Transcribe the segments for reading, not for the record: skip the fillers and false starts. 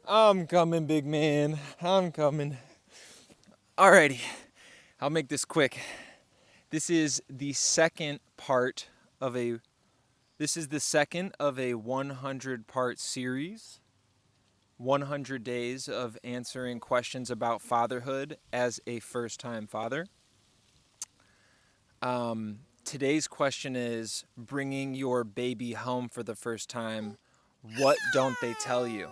I'm coming, big man. I'm coming. Alrighty, I'll make this quick. This is the second part of a. This is the second of a 100-part series. 100 days of answering questions about fatherhood as a first-time father. Today's question is bringing your baby home for the first time. What don't they tell you?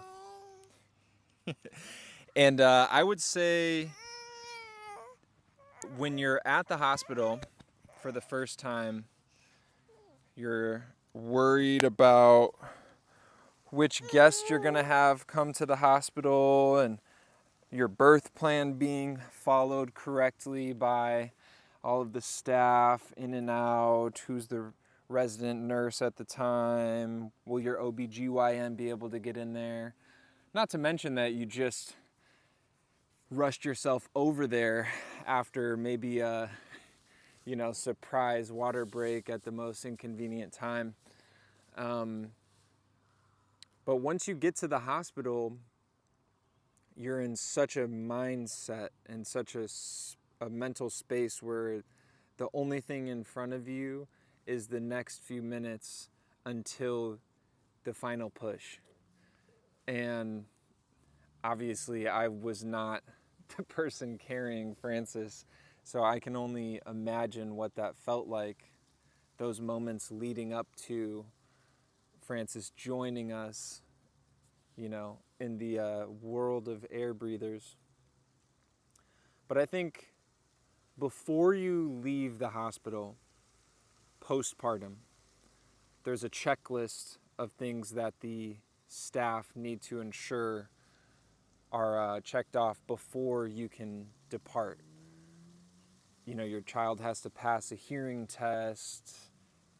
And I would say when you're at the hospital for the first time, you're worried about which guest you're going to have come to the hospital and your birth plan being followed correctly by all of the staff in and out, who's the resident nurse at the time, will your OBGYN be able to get in there? Not to mention that you just rushed yourself over there after maybe a surprise water break at the most inconvenient time. But once you get to the hospital, you're in such a mindset and such a mental space where the only thing in front of you is the next few minutes until the final push. And obviously, I was not the person carrying Francis, so I can only imagine what that felt like, those moments leading up to Francis joining us, in the world of air breathers. But I think before you leave the hospital, postpartum, there's a checklist of things that the staff need to ensure are checked off before you can depart. Your child has to pass a hearing test.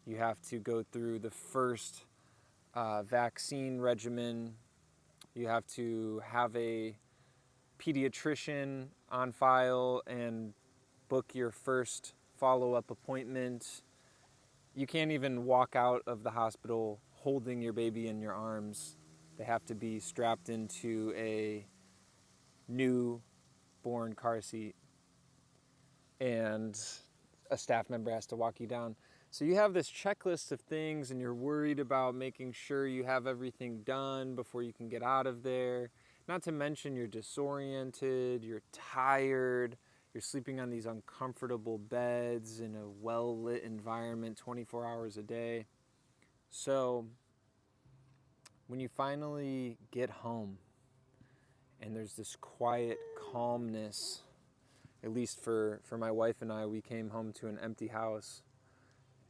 You have to go through the first vaccine regimen. You have to have a pediatrician on file and book your first follow-up appointment. You can't even walk out of the hospital holding your baby in your arms. They have to be strapped into a newborn car seat, and a staff member has to walk you down. So you have this checklist of things, and you're worried about making sure you have everything done before you can get out of there. Not to mention you're disoriented, you're tired, you're sleeping on these uncomfortable beds in a well-lit environment 24 hours a day. So when you finally get home and there's this quiet calmness, at least for my wife and I, we came home to an empty house.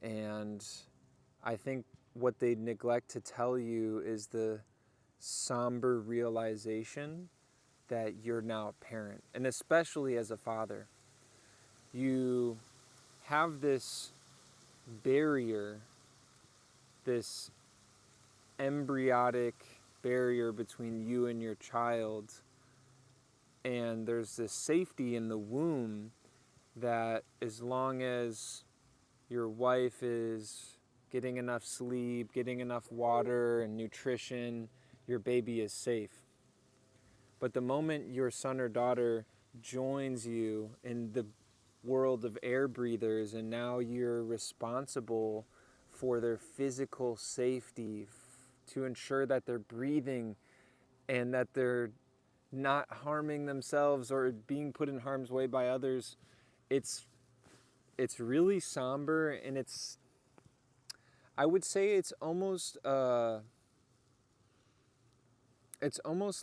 And I think what they neglect to tell you is the somber realization that you're now a parent, and especially as a father. You have this barrier, this embryonic barrier between you and your child, and there's this safety in the womb that as long as your wife is getting enough sleep, getting enough water and nutrition, your baby is safe. But the moment your son or daughter joins you in the world of air breathers, and now you're responsible for their physical safety, to ensure that they're breathing and that they're not harming themselves or being put in harm's way by others, it's really somber, and I would say it's almost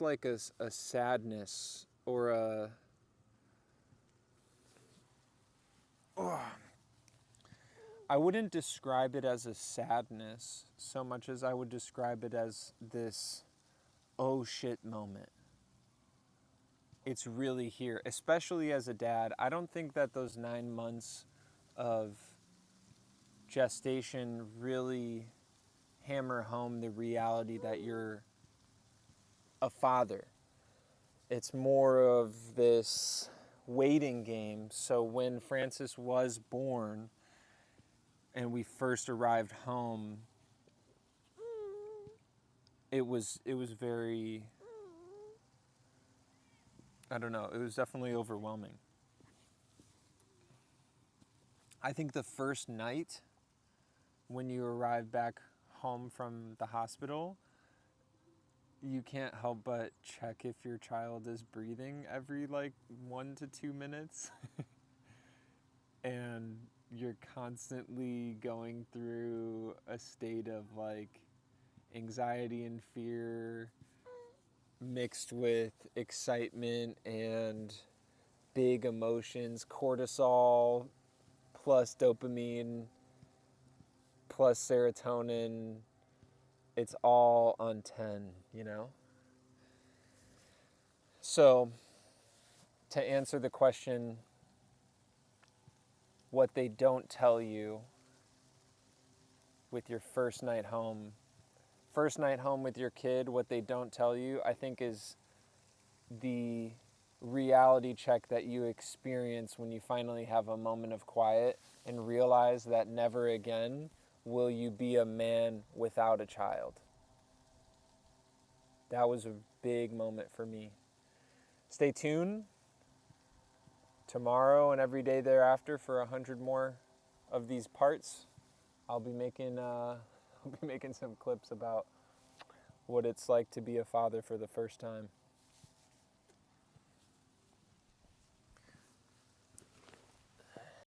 like a sadness or I wouldn't describe it as a sadness so much as I would describe it as this oh shit moment. It's really here, especially as a dad. I don't think that those 9 months of gestation really hammer home the reality that you're a father. It's more of this waiting game. So when Francis was born and we first arrived home, it was very I don't know, it was definitely overwhelming. I think the first night when you arrive back home from the hospital, you can't help but check if your child is breathing every like 1 to 2 minutes. And you're constantly going through a state of like anxiety and fear mixed with excitement and big emotions, cortisol plus dopamine plus serotonin. It's all on 10, you know? So, to answer the question, what they don't tell you with your first night home with your kid, what they don't tell you, I think, is the reality check that you experience when you finally have a moment of quiet and realize that never again will you be a man without a child. That was a big moment for me. Stay tuned tomorrow and every day thereafter for 100 more of these parts. I'll be making I'll be making some clips about what it's like to be a father for the first time.